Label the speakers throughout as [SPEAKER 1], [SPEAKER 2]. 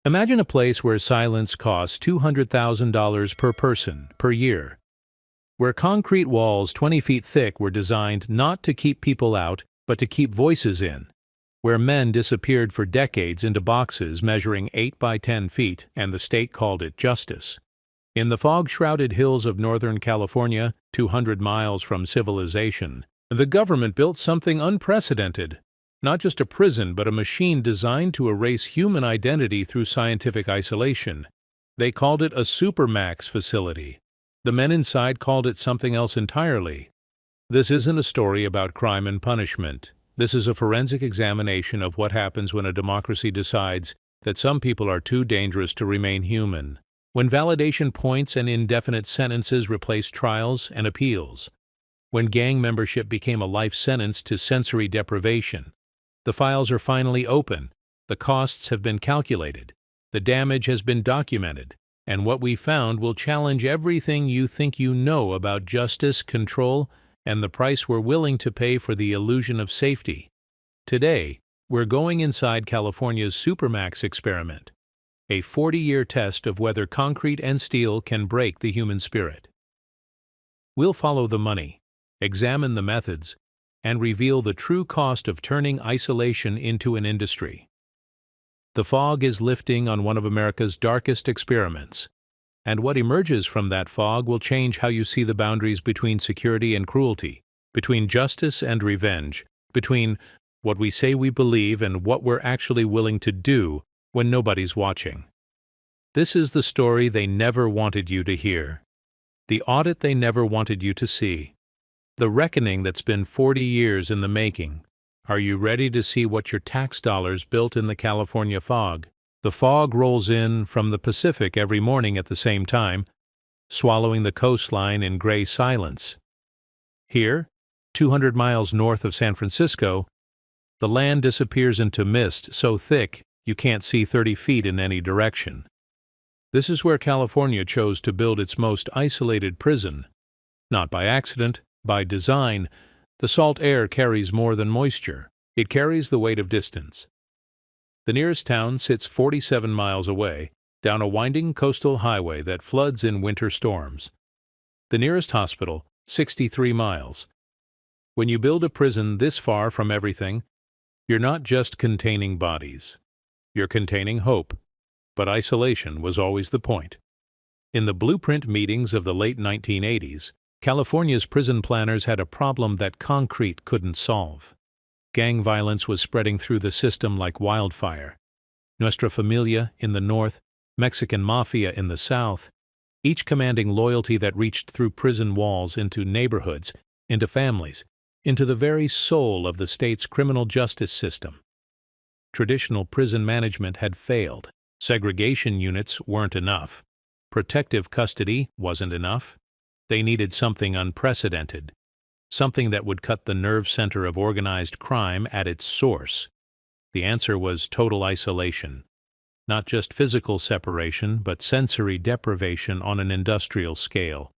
[SPEAKER 1] Imagine a place where silence costs $200,000 per person per year, where concrete walls 20 feet thick were designed not to keep people out, but to keep voices in, where men disappeared for decades into boxes measuring 8 by 10 feet, and the state called it justice. In the fog-shrouded hills of Northern California, 200 miles from civilization, the government built something unprecedented. Not just a prison, but a machine designed to erase human identity through scientific isolation. They called it a supermax facility. The men inside called it something else entirely. This isn't a story about crime and punishment. This is a forensic examination of what happens when a democracy decides that some people are too dangerous to remain human. When validation points and indefinite sentences replaced trials and appeals. When gang membership became a life sentence to sensory deprivation. The files are finally open, the costs have been calculated, the damage has been documented, and what we found will challenge everything you think you know about justice, control, and the price we're willing to pay for the illusion of safety. Today, we're going inside California's Supermax experiment, a 40-year test of whether concrete and steel can break the human spirit. We'll follow the money, examine the methods, and reveal the true cost of turning isolation into an industry. The fog is lifting on one of America's darkest experiments, and what emerges from that fog will change how you see the boundaries between security and cruelty, between justice and revenge, between what we say we believe and what we're actually willing to do when nobody's watching. This is the story they never wanted you to hear, the audit they never wanted you to see. The reckoning that's been 40 years in the making. Are you ready to see what your tax dollars built in the California fog? The fog rolls in from the Pacific every morning at the same time, swallowing the coastline in gray silence. Here, 200 miles north of San Francisco, the land disappears into mist so thick you can't see 30 feet in any direction. This is where California chose to build its most isolated prison. Not by accident, by design. The salt air carries more than moisture. It carries the weight of distance. The nearest town sits 47 miles away, down a winding coastal highway that floods in winter storms. The nearest hospital, 63 miles. When you build a prison this far from everything, you're not just containing bodies. You're containing hope. But isolation was always the point. In the blueprint meetings of the late 1980s, California's prison planners had a problem that concrete couldn't solve. Gang violence was spreading through the system like wildfire. Nuestra Familia in the north, Mexican Mafia in the south, each commanding loyalty that reached through prison walls into neighborhoods, into families, into the very soul of the state's criminal justice system. Traditional prison management had failed. Segregation units weren't enough. Protective custody wasn't enough. They needed something unprecedented, something that would cut the nerve center of organized crime at its source. The answer was total isolation. Not just physical separation, but sensory deprivation on an industrial scale.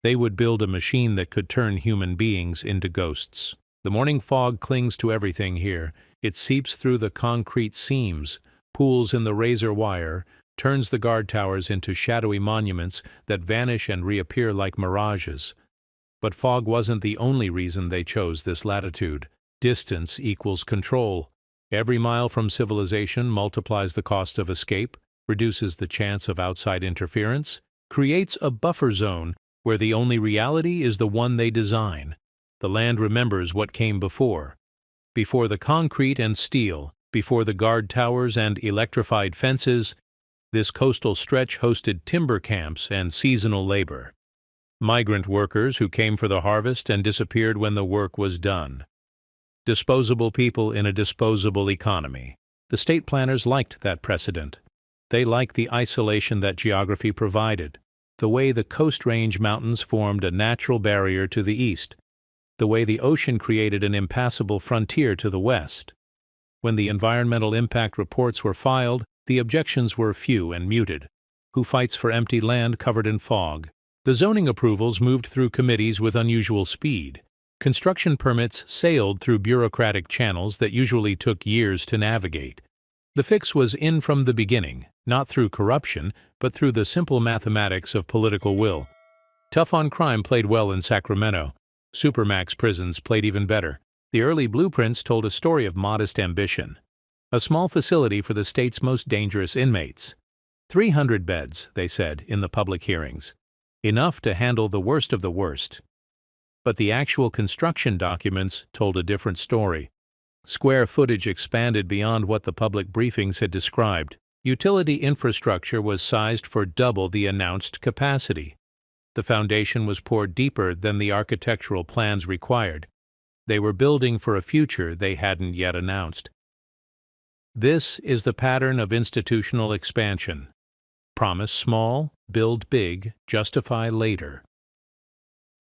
[SPEAKER 1] They would build a machine that could turn human beings into ghosts. The morning fog clings to everything here. It seeps through the concrete seams, pools in the razor wire, turns the guard towers into shadowy monuments that vanish and reappear like mirages. But fog wasn't the only reason they chose this latitude. Distance equals control. Every mile from civilization multiplies the cost of escape, reduces the chance of outside interference, creates a buffer zone where the only reality is the one they design. The land remembers what came before. Before the concrete and steel, before the guard towers and electrified fences, this coastal stretch hosted timber camps and seasonal labor. Migrant workers who came for the harvest and disappeared when the work was done. Disposable people in a disposable economy. The state planners liked that precedent. They liked the isolation that geography provided, the way the Coast Range Mountains formed a natural barrier to the east, the way the ocean created an impassable frontier to the west. When the environmental impact reports were filed, the objections were few and muted. Who fights for empty land covered in fog? The zoning approvals moved through committees with unusual speed. Construction permits sailed through bureaucratic channels that usually took years to navigate. The fix was in from the beginning, not through corruption, but through the simple mathematics of political will. Tough on crime played well in Sacramento. Supermax prisons played even better. The early blueprints told a story of modest ambition. A small facility for the state's most dangerous inmates. 300 beds, they said, in the public hearings. Enough to handle the worst of the worst. But the actual construction documents told a different story. Square footage expanded beyond what the public briefings had described. Utility infrastructure was sized for double the announced capacity. The foundation was poured deeper than the architectural plans required. They were building for a future they hadn't yet announced. This is the pattern of institutional expansion. Promise small, build big, justify later.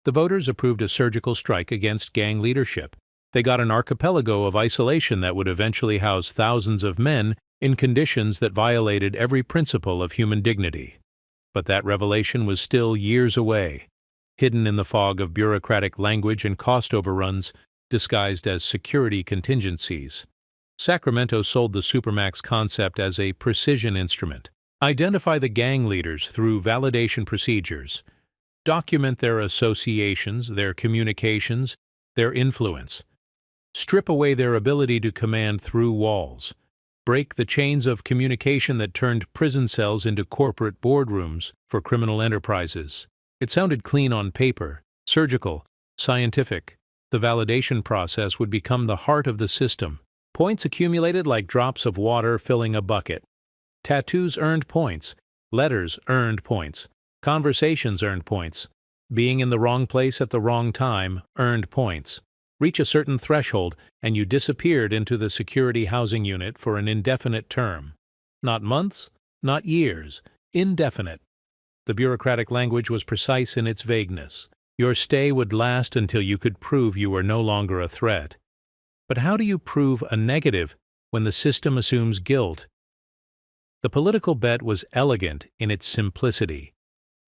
[SPEAKER 1] The voters approved a surgical strike against gang leadership. They got an archipelago of isolation that would eventually house thousands of men in conditions that violated every principle of human dignity. But that revelation was still years away, hidden in the fog of bureaucratic language and cost overruns disguised as security contingencies. Sacramento sold the supermax concept as a precision instrument. Identify the gang leaders through validation procedures. Document their associations, their communications, their influence. Strip away their ability to command through walls. Break the chains of communication that turned prison cells into corporate boardrooms for criminal enterprises. It sounded clean on paper, surgical, scientific. The validation process would become the heart of the system. Points accumulated like drops of water filling a bucket. Tattoos earned points. Letters earned points. Conversations earned points. Being in the wrong place at the wrong time earned points. Reach a certain threshold, and you disappeared into the security housing unit for an indefinite term. Not months, not years, indefinite. The bureaucratic language was precise in its vagueness. Your stay would last until you could prove you were no longer a threat. But how do you prove a negative when the system assumes guilt? The political bet was elegant in its simplicity.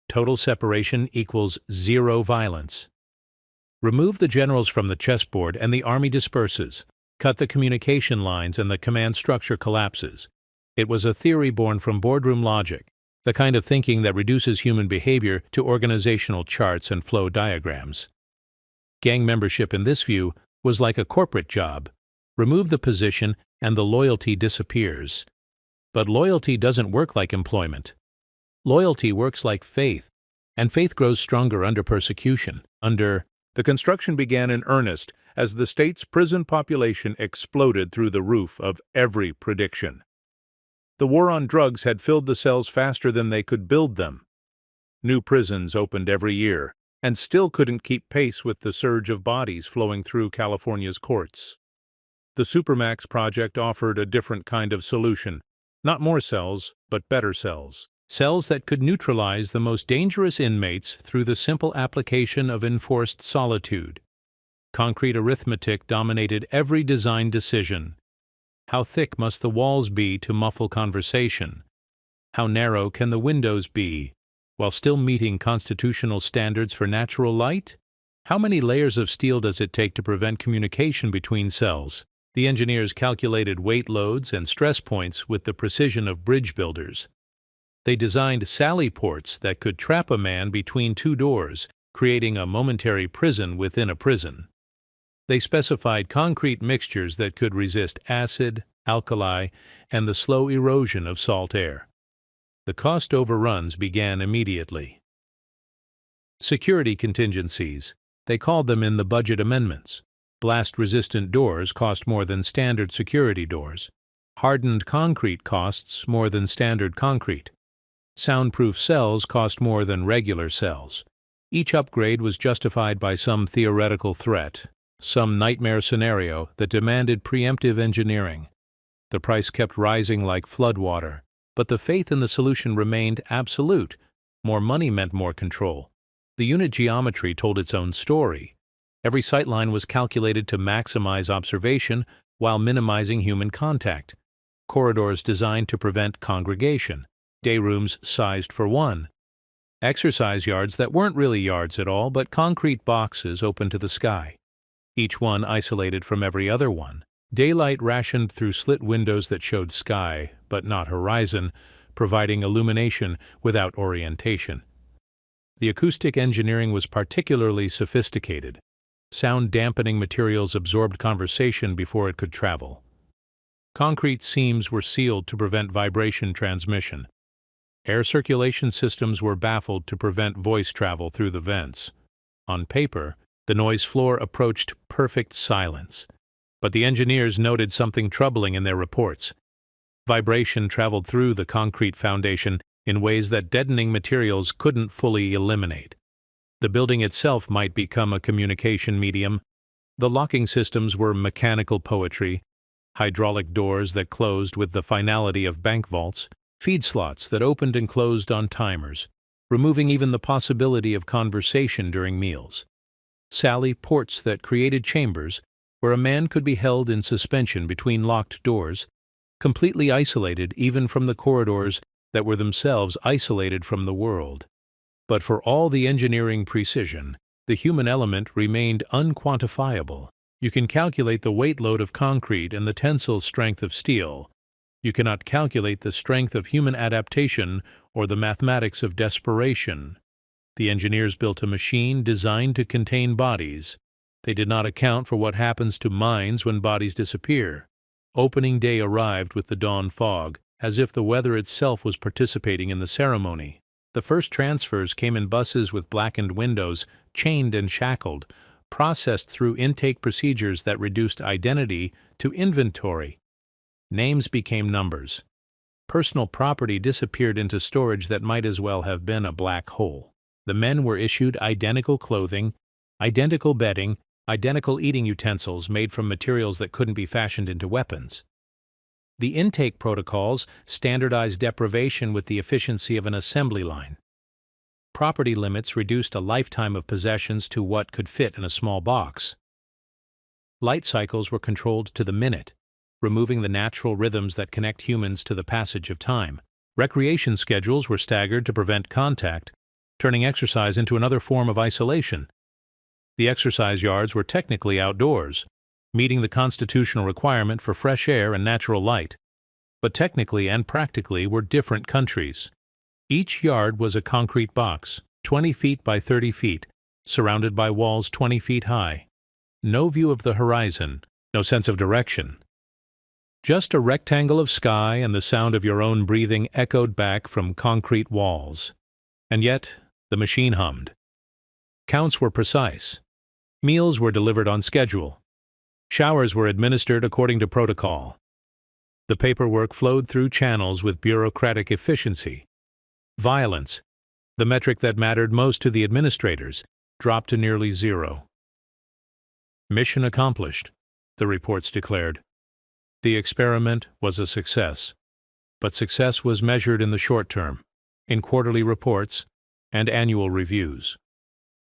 [SPEAKER 1] Total separation equals zero violence. Remove the generals from the chessboard and the army disperses. Cut the communication lines and the command structure collapses. It was a theory born from boardroom logic, the kind of thinking that reduces human behavior to organizational charts and flow diagrams. Gang membership in this view was like a corporate job. Remove the position and the loyalty disappears. But loyalty doesn't work like employment. Loyalty works like faith, and faith grows stronger under persecution, The construction began in earnest as the state's prison population exploded through the roof of every prediction. The war on drugs had filled the cells faster than they could build them. New prisons opened every year, and still couldn't keep pace with the surge of bodies flowing through California's courts. The Supermax project offered a different kind of solution. Not more cells, but better cells. Cells that could neutralize the most dangerous inmates through the simple application of enforced solitude. Concrete arithmetic dominated every design decision. How thick must the walls be to muffle conversation? How narrow can the windows be, while still meeting constitutional standards for natural light? How many layers of steel does it take to prevent communication between cells? The engineers calculated weight loads and stress points with the precision of bridge builders. They designed sally ports that could trap a man between two doors, creating a momentary prison within a prison. They specified concrete mixtures that could resist acid, alkali, and the slow erosion of salt air. The cost overruns began immediately. Security contingencies. They called them in the budget amendments. Blast-resistant doors cost more than standard security doors. Hardened concrete costs more than standard concrete. Soundproof cells cost more than regular cells. Each upgrade was justified by some theoretical threat, some nightmare scenario that demanded preemptive engineering. The price kept rising like floodwater, but the faith in the solution remained absolute. More money meant more control. The unit geometry told its own story. Every sightline was calculated to maximize observation while minimizing human contact. Corridors designed to prevent congregation. Day rooms sized for one. Exercise yards that weren't really yards at all, but concrete boxes open to the sky. Each one isolated from every other one. Daylight rationed through slit windows that showed sky, but not horizon, providing illumination without orientation. The acoustic engineering was particularly sophisticated. Sound-dampening materials absorbed conversation before it could travel. Concrete seams were sealed to prevent vibration transmission. Air circulation systems were baffled to prevent voice travel through the vents. On paper, the noise floor approached perfect silence. But the engineers noted something troubling in their reports. Vibration traveled through the concrete foundation in ways that deadening materials couldn't fully eliminate. The building itself might become a communication medium. The locking systems were mechanical poetry, hydraulic doors that closed with the finality of bank vaults, feed slots that opened and closed on timers, removing even the possibility of conversation during meals. Sally ports that created chambers where a man could be held in suspension between locked doors, completely isolated even from the corridors that were themselves isolated from the world. But for all the engineering precision, the human element remained unquantifiable. You can calculate the weight load of concrete and the tensile strength of steel. You cannot calculate the strength of human adaptation or the mathematics of desperation. The engineers built a machine designed to contain bodies. They did not account for what happens to minds when bodies disappear. Opening day arrived with the dawn fog, as if the weather itself was participating in the ceremony. The first transfers came in buses with blackened windows, chained and shackled, processed through intake procedures that reduced identity to inventory. Names became numbers. Personal property disappeared into storage that might as well have been a black hole. The men were issued identical clothing, identical bedding, identical eating utensils made from materials that couldn't be fashioned into weapons. The intake protocols standardized deprivation with the efficiency of an assembly line. Property limits reduced a lifetime of possessions to what could fit in a small box. Light cycles were controlled to the minute, removing the natural rhythms that connect humans to the passage of time. Recreation schedules were staggered to prevent contact, turning exercise into another form of isolation. The exercise yards were technically outdoors, meeting the constitutional requirement for fresh air and natural light, but technically and practically were different countries. Each yard was a concrete box, 20 feet by 30 feet, surrounded by walls 20 feet high. No view of the horizon, no sense of direction. Just a rectangle of sky and the sound of your own breathing echoed back from concrete walls. And yet, the machine hummed. Counts were precise. Meals were delivered on schedule. Showers were administered according to protocol. The paperwork flowed through channels with bureaucratic efficiency. Violence, the metric that mattered most to the administrators, dropped to nearly zero. Mission accomplished, the reports declared. The experiment was a success, but success was measured in the short term, in quarterly reports and annual reviews.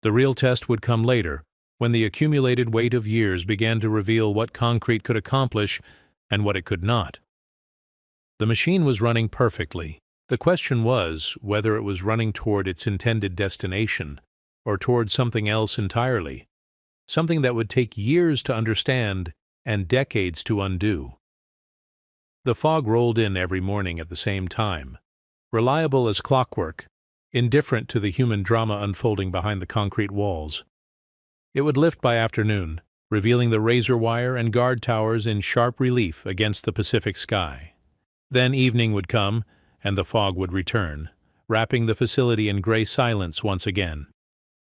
[SPEAKER 1] The real test would come later, when the accumulated weight of years began to reveal what concrete could accomplish and what it could not. The machine was running perfectly. The question was whether it was running toward its intended destination or toward something else entirely, something that would take years to understand and decades to undo. The fog rolled in every morning at the same time, reliable as clockwork, indifferent to the human drama unfolding behind the concrete walls. It would lift by afternoon, revealing the razor wire and guard towers in sharp relief against the Pacific sky. Then evening would come, and the fog would return, wrapping the facility in gray silence once again.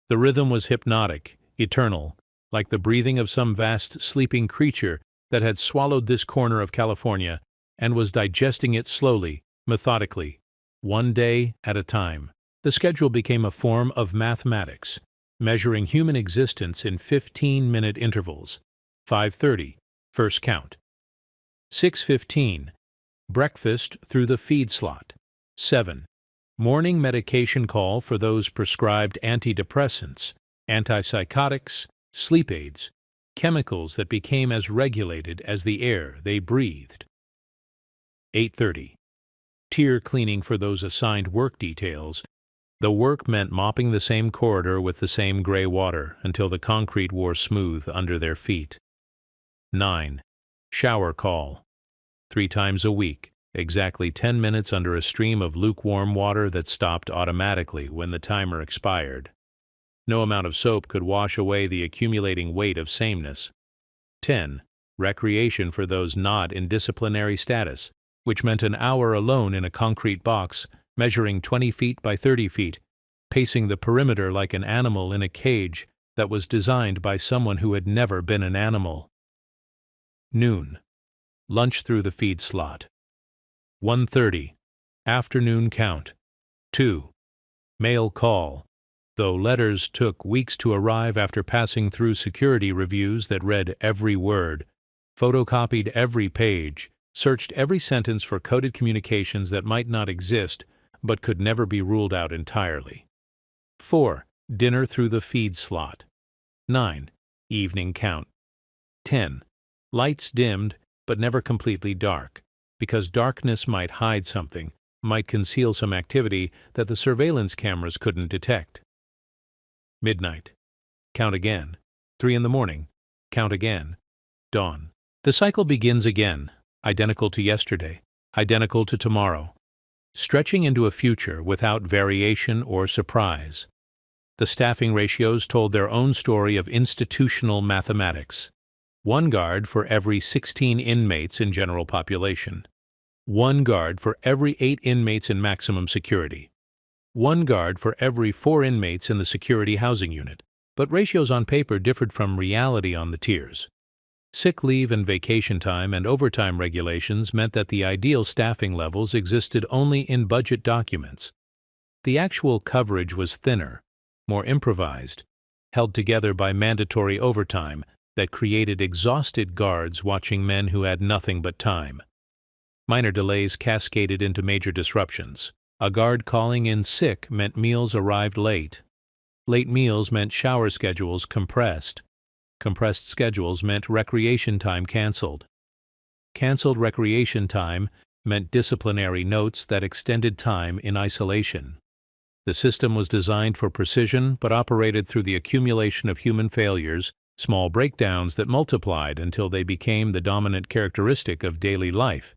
[SPEAKER 1] The rhythm was hypnotic, eternal, like the breathing of some vast sleeping creature that had swallowed this corner of California and was digesting it slowly, methodically, one day at a time. The schedule became a form of mathematics, measuring human existence in 15-minute intervals. 5:30, first count. 6:15, breakfast through the feed slot. 7, morning medication call for those prescribed antidepressants, antipsychotics, sleep aids, chemicals that became as regulated as the air they breathed. 8:30, tear cleaning for those assigned work details. The work meant mopping the same corridor with the same gray water until the concrete wore smooth under their feet. 9, Shower call. 3 times a week, exactly 10 minutes under a stream of lukewarm water that stopped automatically when the timer expired. No amount of soap could wash away the accumulating weight of sameness. 10. Recreation for those not in disciplinary status, which meant an hour alone in a concrete box, measuring 20 feet by 30 feet, pacing the perimeter like an animal in a cage that was designed by someone who had never been an animal. Noon. Lunch through the feed slot. 1:30. Afternoon count. 2. Mail call. Though letters took weeks to arrive after passing through security reviews that read every word, photocopied every page, searched every sentence for coded communications that might not exist but could never be ruled out entirely. 4. Dinner through the feed slot. 9. Evening count. 10. Lights dimmed but never completely dark, because darkness might hide something, might conceal some activity that the surveillance cameras couldn't detect. Midnight. Count again. 3 in the morning. Count again. Dawn. The cycle begins again, identical to yesterday, identical to tomorrow, stretching into a future without variation or surprise. The staffing ratios told their own story of institutional mathematics. 1 guard for every 16 inmates in general population. 1 guard for every 8 inmates in maximum security. 1 guard for every 4 inmates in the security housing unit, but ratios on paper differed from reality on the tiers. Sick leave and vacation time and overtime regulations meant that the ideal staffing levels existed only in budget documents. The actual coverage was thinner, more improvised, held together by mandatory overtime that created exhausted guards watching men who had nothing but time. Minor delays cascaded into major disruptions. A guard calling in sick meant meals arrived late. Late meals meant shower schedules compressed. Compressed schedules meant recreation time canceled. Canceled recreation time meant disciplinary notes that extended time in isolation. The system was designed for precision but operated through the accumulation of human failures, small breakdowns that multiplied until they became the dominant characteristic of daily life.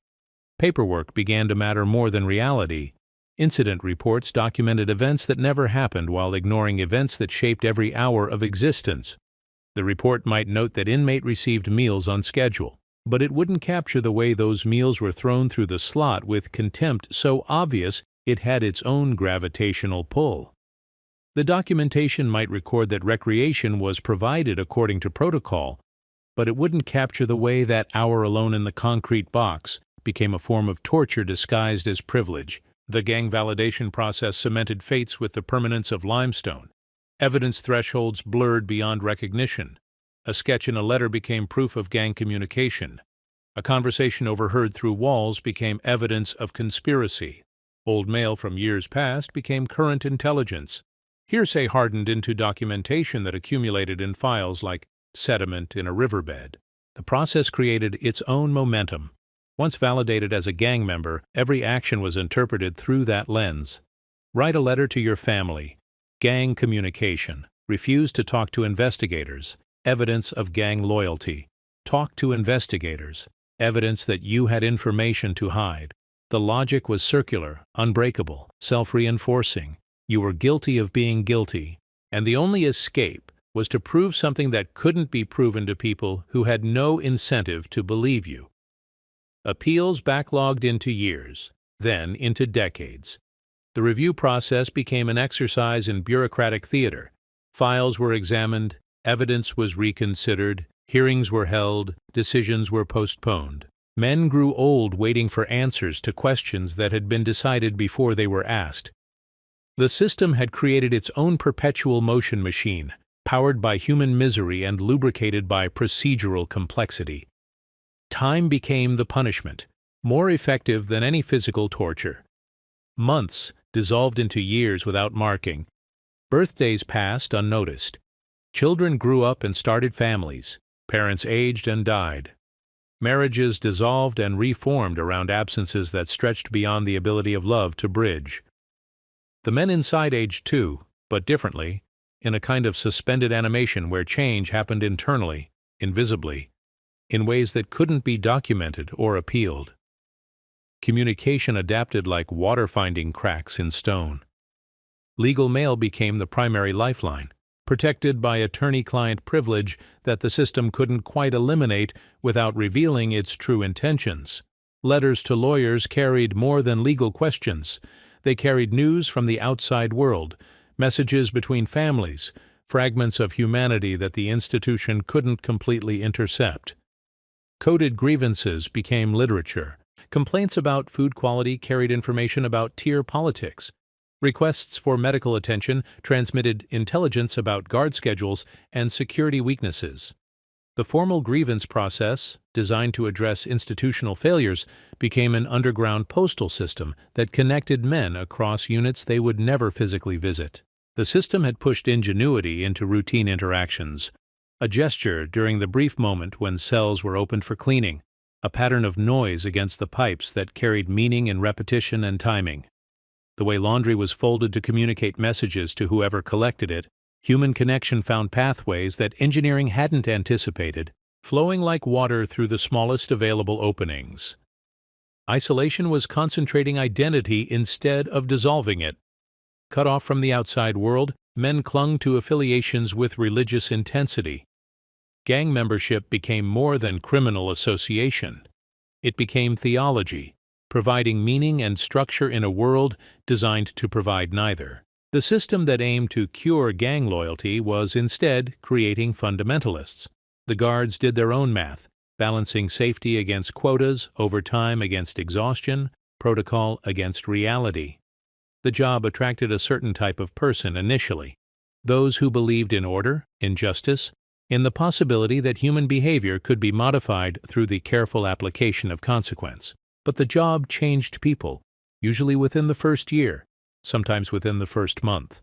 [SPEAKER 1] Paperwork began to matter more than reality. Incident reports documented events that never happened while ignoring events that shaped every hour of existence. The report might note that inmate received meals on schedule, but it wouldn't capture the way those meals were thrown through the slot with contempt so obvious it had its own gravitational pull. The documentation might record that recreation was provided according to protocol, but it wouldn't capture the way that hour alone in the concrete box became a form of torture disguised as privilege. The gang validation process cemented fates with the permanence of limestone. Evidence thresholds blurred beyond recognition. A sketch in a letter became proof of gang communication. A conversation overheard through walls became evidence of conspiracy. Old mail from years past became current intelligence. Hearsay hardened into documentation that accumulated in files like sediment in a riverbed. The process created its own momentum. Once validated as a gang member, every action was interpreted through that lens. Write a letter to your family. Gang communication. Refuse to talk to investigators. Evidence of gang loyalty. Talk to investigators. Evidence that you had information to hide. The logic was circular, unbreakable, self-reinforcing. You were guilty of being guilty, and the only escape was to prove something that couldn't be proven to people who had no incentive to believe you. Appeals backlogged into years, then into decades. The review process became an exercise in bureaucratic theater. Files were examined, evidence was reconsidered, hearings were held, decisions were postponed. Men grew old waiting for answers to questions that had been decided before they were asked. The system had created its own perpetual motion machine, powered by human misery and lubricated by procedural complexity. Time became the punishment, more effective than any physical torture. Months dissolved into years without marking. Birthdays passed unnoticed. Children grew up and started families. Parents aged and died. Marriages dissolved and reformed around absences that stretched beyond the ability of love to bridge. The men inside aged too, but differently, in a kind of suspended animation where change happened internally, invisibly. in ways that couldn't be documented or appealed. Communication adapted like water finding cracks in stone. Legal mail became the primary lifeline, protected by attorney-client privilege that the system couldn't quite eliminate without revealing its true intentions. Letters to lawyers carried more than legal questions. They carried news from the outside world, messages between families, fragments of humanity that the institution couldn't completely intercept. Coded grievances became literature. Complaints about food quality carried information about tier politics. Requests for medical attention transmitted intelligence about guard schedules and security weaknesses. The formal grievance process, designed to address institutional failures, became an underground postal system that connected men across units they would never physically visit. The system had pushed ingenuity into routine interactions. A gesture during the brief moment when cells were opened for cleaning, a pattern of noise against the pipes that carried meaning in repetition and timing. The way laundry was folded to communicate messages to whoever collected it, human connection found pathways that engineering hadn't anticipated, flowing like water through the smallest available openings. Isolation was concentrating identity instead of dissolving it. Cut off from the outside world, men clung to affiliations with religious intensity. Gang membership became more than criminal association. It became theology, providing meaning and structure in a world designed to provide neither. The system that aimed to cure gang loyalty was instead creating fundamentalists. The guards did their own math, balancing safety against quotas, overtime against exhaustion, protocol against reality. The job attracted a certain type of person initially, those who believed in order, in justice, in the possibility that human behavior could be modified through the careful application of consequence. But the job changed people, usually within the first year, sometimes within the first month.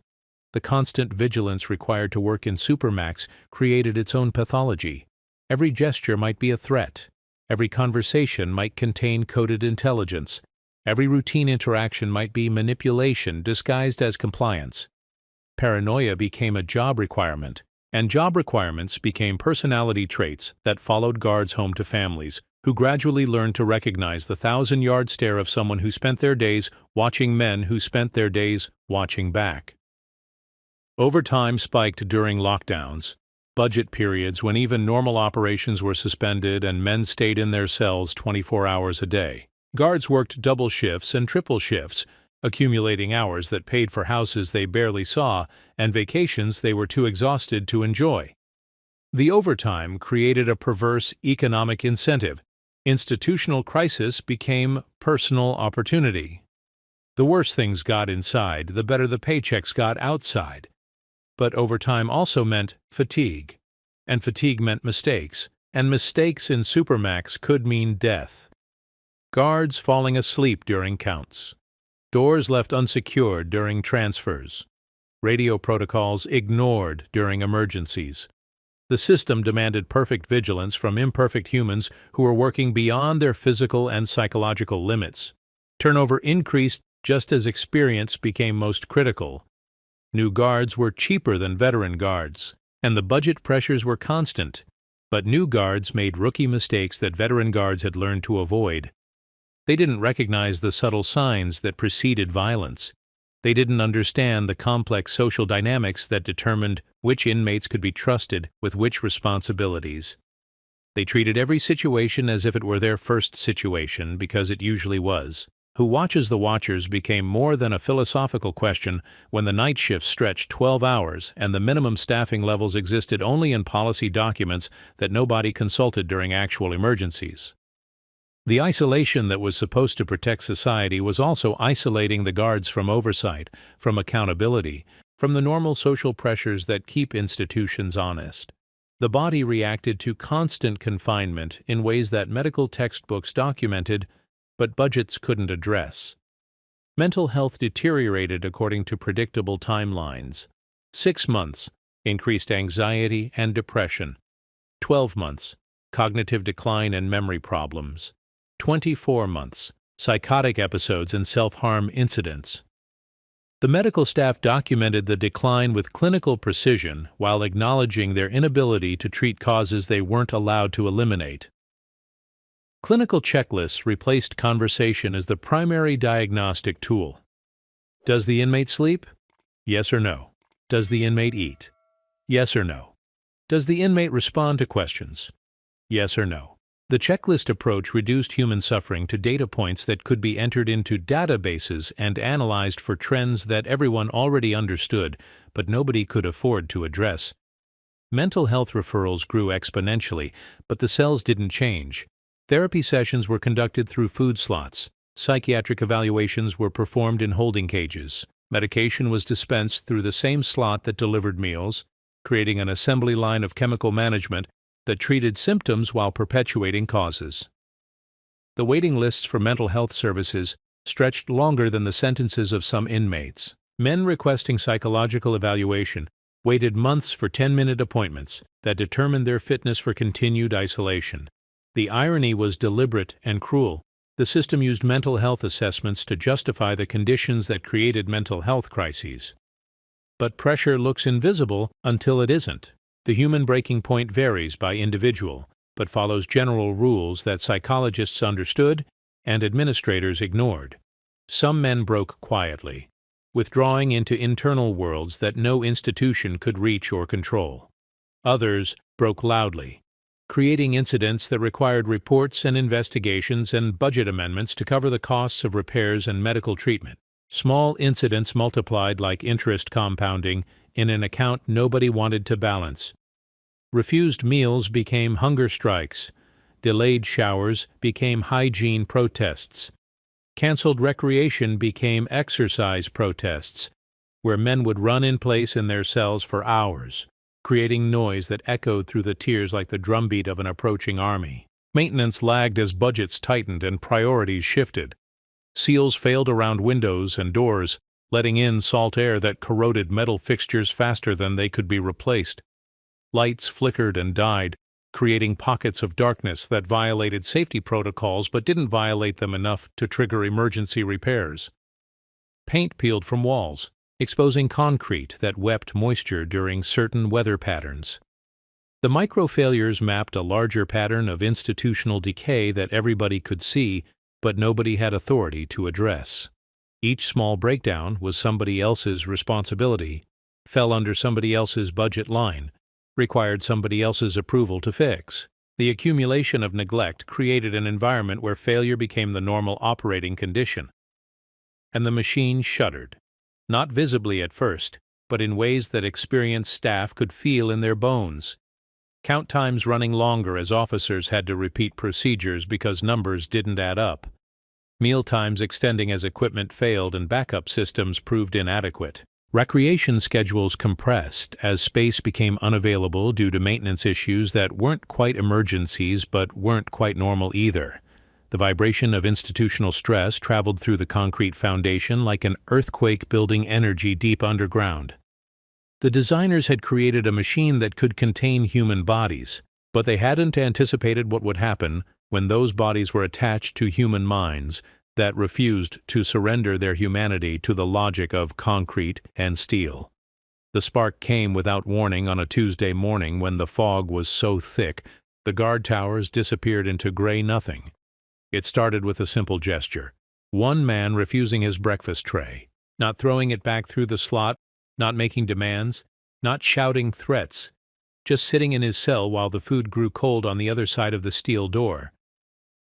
[SPEAKER 1] The constant vigilance required to work in supermax created its own pathology. Every gesture might be a threat. Every conversation might contain coded intelligence. Every routine interaction might be manipulation disguised as compliance. Paranoia became a job requirement, and job requirements became personality traits that followed guards home to families, who gradually learned to recognize the 1,000-yard stare of someone who spent their days watching men who spent their days watching back. Overtime spiked during lockdowns, budget periods when even normal operations were suspended and men stayed in their cells 24 hours a day. Guards worked double shifts and triple shifts, accumulating hours that paid for houses they barely saw and vacations they were too exhausted to enjoy. The overtime created a perverse economic incentive. Institutional crisis became personal opportunity. The worse things got inside, the better the paychecks got outside. But overtime also meant fatigue, and fatigue meant mistakes, and mistakes in supermax could mean death. Guards falling asleep during counts. Doors left unsecured during transfers. Radio protocols ignored during emergencies. The system demanded perfect vigilance from imperfect humans who were working beyond their physical and psychological limits. Turnover increased just as experience became most critical. New guards were cheaper than veteran guards, and the budget pressures were constant. But new guards made rookie mistakes that veteran guards had learned to avoid. They didn't recognize the subtle signs that preceded violence. They didn't understand the complex social dynamics that determined which inmates could be trusted with which responsibilities. They treated every situation as if it were their first situation, because it usually was. Who watches the watchers became more than a philosophical question when the night shifts stretched 12 hours and the minimum staffing levels existed only in policy documents that nobody consulted during actual emergencies. The isolation that was supposed to protect society was also isolating the guards from oversight, from accountability, from the normal social pressures that keep institutions honest. The body reacted to constant confinement in ways that medical textbooks documented, but budgets couldn't address. Mental health deteriorated according to predictable timelines. 6 months, increased anxiety and depression. 12 months, cognitive decline and memory problems. 24 months, psychotic episodes and self-harm incidents. The medical staff documented the decline with clinical precision while acknowledging their inability to treat causes they weren't allowed to eliminate. Clinical checklists replaced conversation as the primary diagnostic tool. Does the inmate sleep? Yes or no. Does the inmate eat? Yes or no. Does the inmate respond to questions? Yes or no. The checklist approach reduced human suffering to data points that could be entered into databases and analyzed for trends that everyone already understood, but nobody could afford to address. Mental health referrals grew exponentially, but the cells didn't change. Therapy sessions were conducted through food slots. Psychiatric evaluations were performed in holding cages. Medication was dispensed through the same slot that delivered meals, creating an assembly line of chemical management that treated symptoms while perpetuating causes. The waiting lists for mental health services stretched longer than the sentences of some inmates. Men requesting psychological evaluation waited months for 10-minute appointments that determined their fitness for continued isolation. The irony was deliberate and cruel. The system used mental health assessments to justify the conditions that created mental health crises. But pressure looks invisible until it isn't. The human breaking point varies by individual, but follows general rules that psychologists understood and administrators ignored. Some men broke quietly, withdrawing into internal worlds that no institution could reach or control. Others broke loudly, creating incidents that required reports and investigations and budget amendments to cover the costs of repairs and medical treatment. Small incidents multiplied like interest compounding in an account nobody wanted to balance. Refused meals became hunger strikes. Delayed showers became hygiene protests. Canceled recreation became exercise protests, where men would run in place in their cells for hours, creating noise that echoed through the tiers like the drumbeat of an approaching army. Maintenance lagged as budgets tightened and priorities shifted. Seals failed around windows and doors, letting in salt air that corroded metal fixtures faster than they could be replaced. Lights flickered and died, creating pockets of darkness that violated safety protocols but didn't violate them enough to trigger emergency repairs. Paint peeled from walls, exposing concrete that wept moisture during certain weather patterns. The micro-failures mapped a larger pattern of institutional decay that everybody could see, but nobody had authority to address. Each small breakdown was somebody else's responsibility, fell under somebody else's budget line, required somebody else's approval to fix. The accumulation of neglect created an environment where failure became the normal operating condition. And the machine shuddered, not visibly at first, but in ways that experienced staff could feel in their bones. Count times running longer as officers had to repeat procedures because numbers didn't add up. Meal times extending as equipment failed and backup systems proved inadequate. Recreation schedules compressed as space became unavailable due to maintenance issues that weren't quite emergencies but weren't quite normal either. The vibration of institutional stress traveled through the concrete foundation like an earthquake building energy deep underground. The designers had created a machine that could contain human bodies, but they hadn't anticipated what would happen when those bodies were attached to human minds that refused to surrender their humanity to the logic of concrete and steel. The spark came without warning on a Tuesday morning when the fog was so thick the guard towers disappeared into gray nothing. It started with a simple gesture. One man refusing his breakfast tray, not throwing it back through the slot, not making demands, not shouting threats, just sitting in his cell while the food grew cold on the other side of the steel door.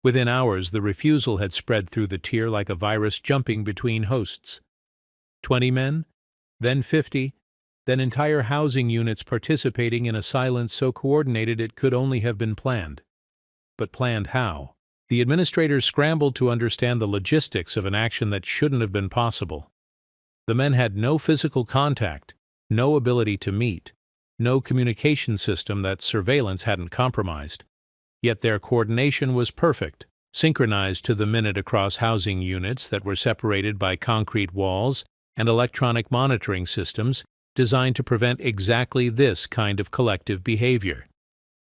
[SPEAKER 1] Within hours, the refusal had spread through the tier like a virus jumping between hosts. 20 men, then 50, then entire housing units participating in a silence so coordinated it could only have been planned. But planned how? The administrators scrambled to understand the logistics of an action that shouldn't have been possible. The men had no physical contact, no ability to meet, no communication system that surveillance hadn't compromised. Yet their coordination was perfect, synchronized to the minute across housing units that were separated by concrete walls and electronic monitoring systems designed to prevent exactly this kind of collective behavior.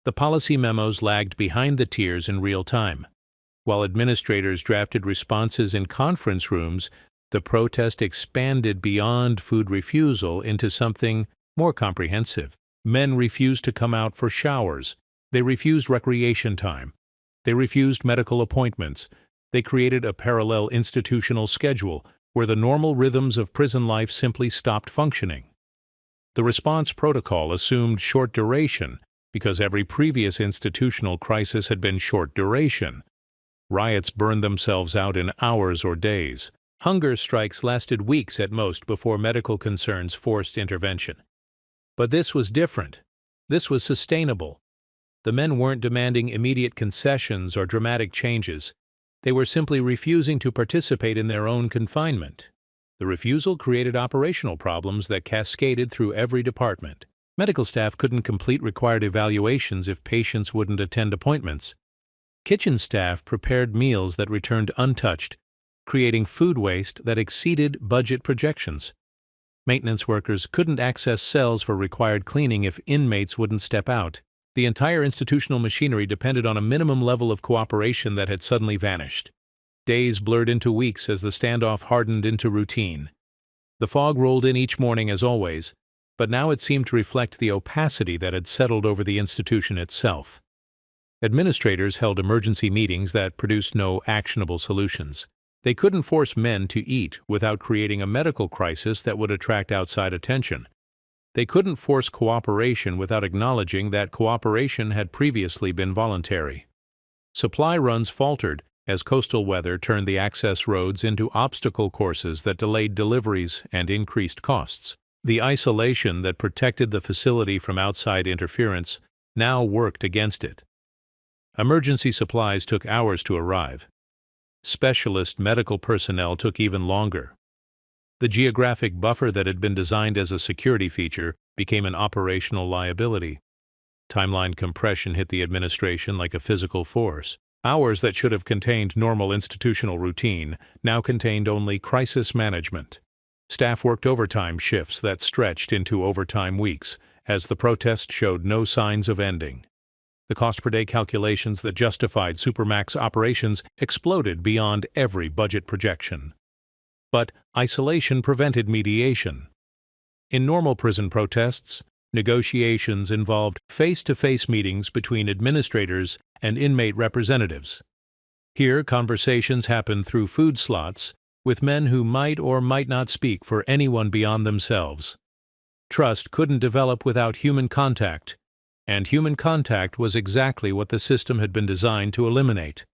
[SPEAKER 1] The policy memos lagged behind the tiers in real time. While administrators drafted responses in conference rooms, the protest expanded beyond food refusal into something more comprehensive. Men refused to come out for showers. They refused recreation time. They refused medical appointments. They created a parallel institutional schedule where the normal rhythms of prison life simply stopped functioning. The response protocol assumed short duration because every previous institutional crisis had been short duration. Riots burned themselves out in hours or days. Hunger strikes lasted weeks at most before medical concerns forced intervention. But this was different. This was sustainable. The men weren't demanding immediate concessions or dramatic changes. They were simply refusing to participate in their own confinement. The refusal created operational problems that cascaded through every department. Medical staff couldn't complete required evaluations if patients wouldn't attend appointments. Kitchen staff prepared meals that returned untouched, creating food waste that exceeded budget projections. Maintenance workers couldn't access cells for required cleaning if inmates wouldn't step out. The entire institutional machinery depended on a minimum level of cooperation that had suddenly vanished. Days blurred into weeks as the standoff hardened into routine. The fog rolled in each morning as always, but now it seemed to reflect the opacity that had settled over the institution itself. Administrators held emergency meetings that produced no actionable solutions. They couldn't force men to eat without creating a medical crisis that would attract outside attention. They couldn't force cooperation without acknowledging that cooperation had previously been voluntary. Supply runs faltered as coastal weather turned the access roads into obstacle courses that delayed deliveries and increased costs. The isolation that protected the facility from outside interference now worked against it. Emergency supplies took hours to arrive. Specialist medical personnel took even longer. The geographic buffer that had been designed as a security feature became an operational liability. Timeline compression hit the administration like a physical force. Hours that should have contained normal institutional routine now contained only crisis management. Staff worked overtime shifts that stretched into overtime weeks as the protest showed no signs of ending. The cost-per-day calculations that justified supermax operations exploded beyond every budget projection. But isolation prevented mediation. In normal prison protests, negotiations involved face-to-face meetings between administrators and inmate representatives. Here, conversations happened through food slots with men who might or might not speak for anyone beyond themselves. Trust couldn't develop without human contact, and human contact was exactly what the system had been designed to eliminate.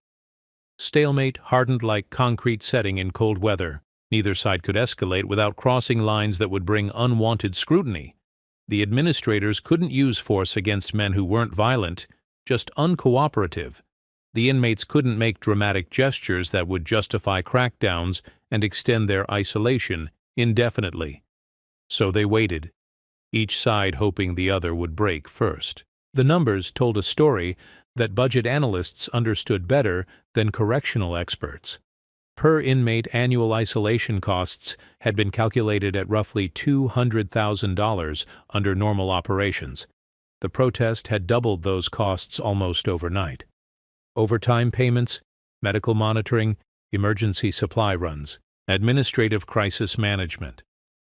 [SPEAKER 1] Stalemate hardened like concrete setting in cold weather. Neither side could escalate without crossing lines that would bring unwanted scrutiny. The administrators couldn't use force against men who weren't violent, just uncooperative. The inmates couldn't make dramatic gestures that would justify crackdowns and extend their isolation indefinitely. So they waited, each side hoping the other would break first. The numbers told a story that budget analysts understood better than correctional experts. Per inmate annual isolation costs had been calculated at roughly $200,000 under normal operations. The protest had doubled those costs almost overnight. Overtime payments, medical monitoring, emergency supply runs, administrative crisis management.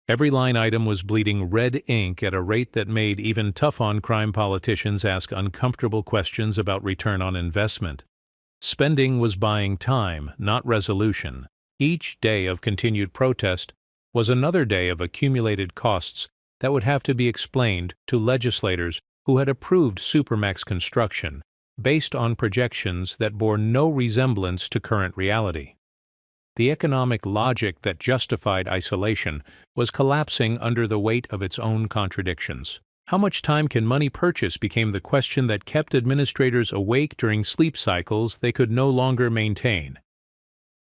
[SPEAKER 1] Every line item was bleeding red ink at a rate that made even tough-on-crime politicians ask uncomfortable questions about return on investment. Spending was buying time, not resolution. Each day of continued protest was another day of accumulated costs that would have to be explained to legislators who had approved supermax construction based on projections that bore no resemblance to current reality. The economic logic that justified isolation was collapsing under the weight of its own contradictions. How much time can money purchase became the question that kept administrators awake during sleep cycles they could no longer maintain.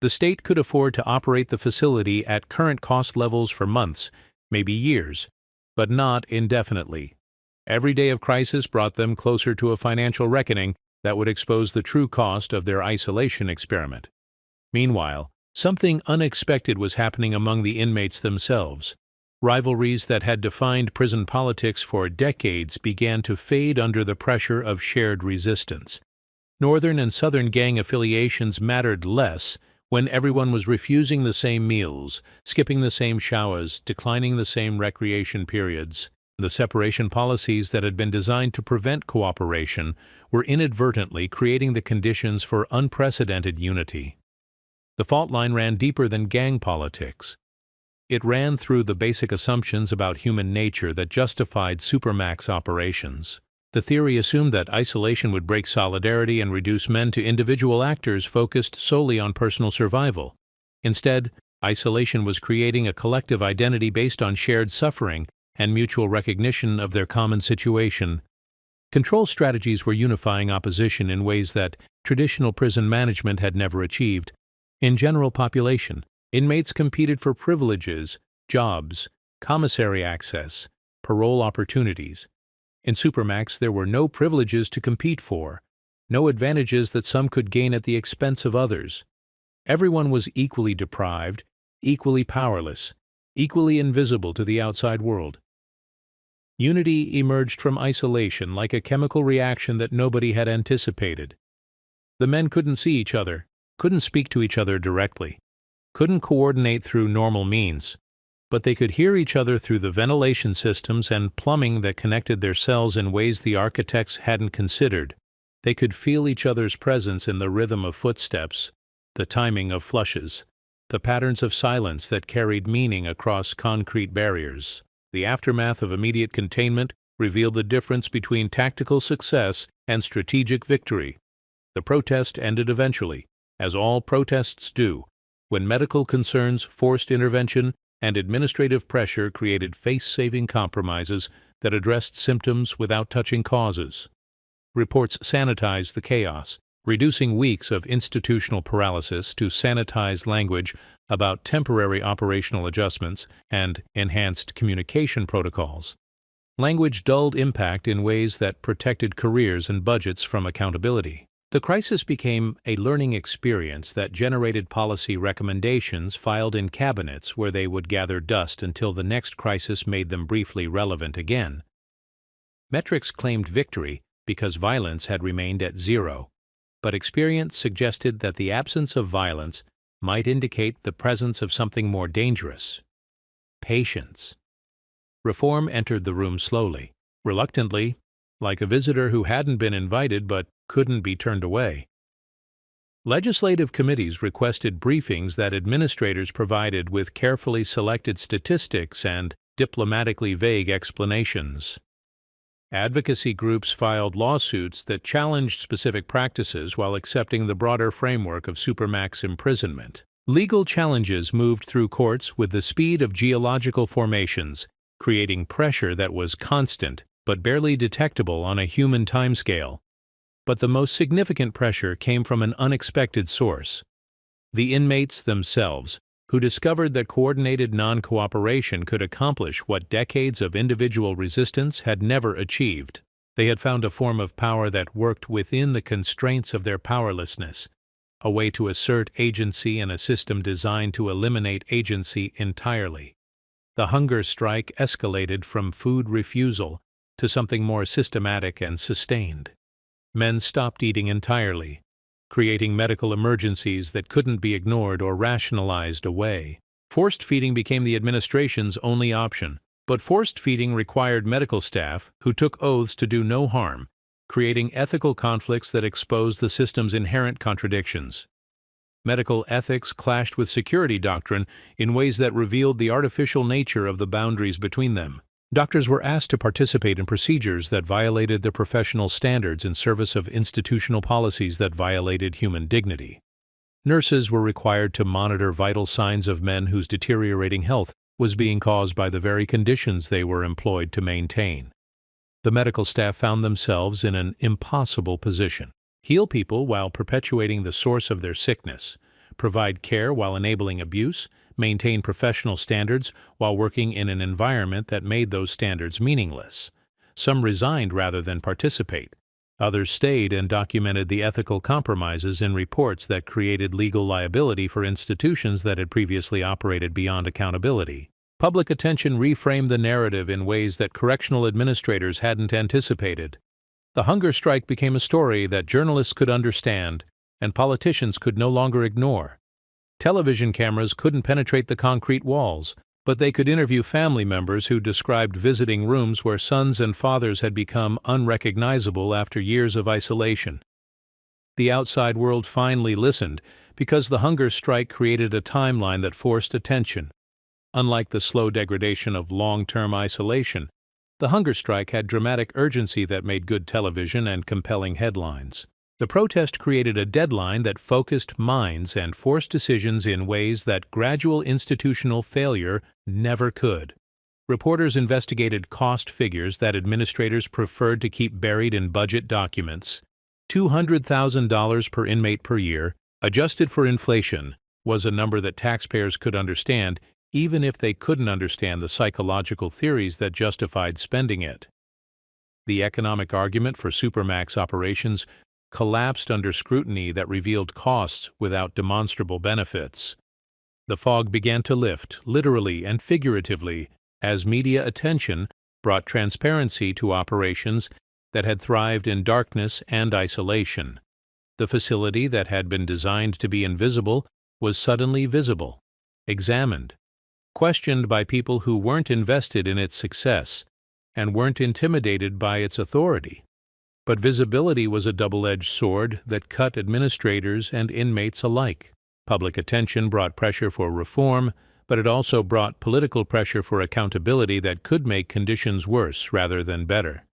[SPEAKER 1] The state could afford to operate the facility at current cost levels for months, maybe years, but not indefinitely. Every day of crisis brought them closer to a financial reckoning that would expose the true cost of their isolation experiment. Meanwhile, something unexpected was happening among the inmates themselves. Rivalries that had defined prison politics for decades began to fade under the pressure of shared resistance. Northern and Southern gang affiliations mattered less when everyone was refusing the same meals, skipping the same showers, declining the same recreation periods. The separation policies that had been designed to prevent cooperation were inadvertently creating the conditions for unprecedented unity. The fault line ran deeper than gang politics. It ran through the basic assumptions about human nature that justified supermax operations. The theory assumed that isolation would break solidarity and reduce men to individual actors focused solely on personal survival. Instead, isolation was creating a collective identity based on shared suffering and mutual recognition of their common situation. Control strategies were unifying opposition in ways that traditional prison management had never achieved. In general population, inmates competed for privileges, jobs, commissary access, parole opportunities. In supermax, there were no privileges to compete for, no advantages that some could gain at the expense of others. Everyone was equally deprived, equally powerless, equally invisible to the outside world. Unity emerged from isolation like a chemical reaction that nobody had anticipated. The men couldn't see each other, couldn't speak to each other directly, couldn't coordinate through normal means, but they could hear each other through the ventilation systems and plumbing that connected their cells in ways the architects hadn't considered. They could feel each other's presence in the rhythm of footsteps, the timing of flushes, the patterns of silence that carried meaning across concrete barriers. The aftermath of immediate containment revealed the difference between tactical success and strategic victory. The protest ended eventually, as all protests do, when medical concerns forced intervention and administrative pressure created face-saving compromises that addressed symptoms without touching causes. Reports sanitized the chaos, reducing weeks of institutional paralysis to sanitized language about temporary operational adjustments and enhanced communication protocols. Language dulled impact in ways that protected careers and budgets from accountability. The crisis became a learning experience that generated policy recommendations filed in cabinets where they would gather dust until the next crisis made them briefly relevant again. Metrics claimed victory because violence had remained at zero, but experience suggested that the absence of violence might indicate the presence of something more dangerous: patience. Reform entered the room slowly, reluctantly, like a visitor who hadn't been invited but couldn't be turned away. Legislative committees requested briefings that administrators provided with carefully selected statistics and diplomatically vague explanations. Advocacy groups filed lawsuits that challenged specific practices while accepting the broader framework of supermax imprisonment. Legal challenges moved through courts with the speed of geological formations, creating pressure that was constant but barely detectable on a human timescale. But the most significant pressure came from an unexpected source: the inmates themselves, who discovered that coordinated non-cooperation could accomplish what decades of individual resistance had never achieved. They had found a form of power that worked within the constraints of their powerlessness, a way to assert agency in a system designed to eliminate agency entirely. The hunger strike escalated from food refusal to something more systematic and sustained. Men stopped eating entirely, creating medical emergencies that couldn't be ignored or rationalized away. Forced feeding became the administration's only option, but forced feeding required medical staff who took oaths to do no harm, creating ethical conflicts that exposed the system's inherent contradictions. Medical ethics clashed with security doctrine in ways that revealed the artificial nature of the boundaries between them. Doctors were asked to participate in procedures that violated their professional standards in service of institutional policies that violated human dignity. Nurses were required to monitor vital signs of men whose deteriorating health was being caused by the very conditions they were employed to maintain. The medical staff found themselves in an impossible position: heal people while perpetuating the source of their sickness, provide care while enabling abuse, maintain professional standards while working in an environment that made those standards meaningless. Some resigned rather than participate. Others stayed and documented the ethical compromises in reports that created legal liability for institutions that had previously operated beyond accountability. Public attention reframed the narrative in ways that correctional administrators hadn't anticipated. The hunger strike became a story that journalists could understand and politicians could no longer ignore. Television cameras couldn't penetrate the concrete walls, But they could interview family members who described visiting rooms where sons and fathers had become unrecognizable after years of isolation. The outside world finally listened because the hunger strike created a timeline that forced attention. Unlike the slow degradation of long-term isolation, the hunger strike had dramatic urgency that made good television and compelling headlines. The protest created a deadline that focused minds and forced decisions in ways that gradual institutional failure never could. Reporters investigated cost figures that administrators preferred to keep buried in budget documents. $200,000 per inmate per year, adjusted for inflation, was a number that taxpayers could understand, even if they couldn't understand the psychological theories that justified spending it. The economic argument for supermax operations collapsed under scrutiny that revealed costs without demonstrable benefits. The fog began to lift, literally and figuratively, as media attention brought transparency to operations that had thrived in darkness and isolation. The facility that had been designed to be invisible was suddenly visible, examined, questioned by people who weren't invested in its success and weren't intimidated by its authority. But visibility was a double-edged sword that cut administrators and inmates alike. Public attention brought pressure for reform, but it also brought political pressure for accountability that could make conditions worse rather than better.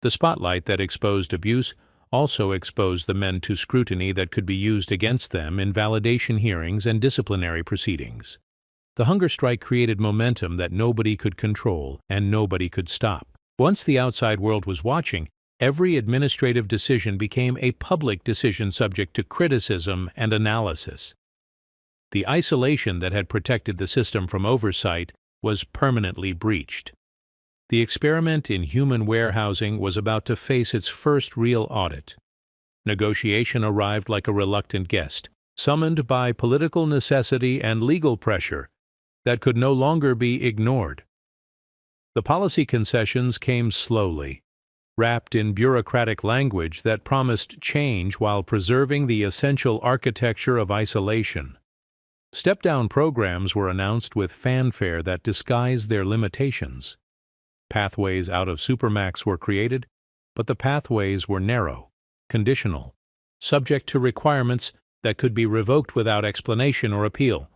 [SPEAKER 1] The spotlight that exposed abuse also exposed the men to scrutiny that could be used against them in validation hearings and disciplinary proceedings. The hunger strike created momentum that nobody could control and nobody could stop. Once the outside world was watching, every administrative decision became a public decision subject to criticism and analysis. The isolation that had protected the system from oversight was permanently breached. The experiment in human warehousing was about to face its first real audit. Negotiation arrived like a reluctant guest, summoned by political necessity and legal pressure that could no longer be ignored. The policy concessions came slowly, wrapped in bureaucratic language that promised change while preserving the essential architecture of isolation. Step-down programs were announced with fanfare that disguised their limitations. Pathways out of supermax were created, but the pathways were narrow, conditional, subject to requirements that could be revoked without explanation or appeal.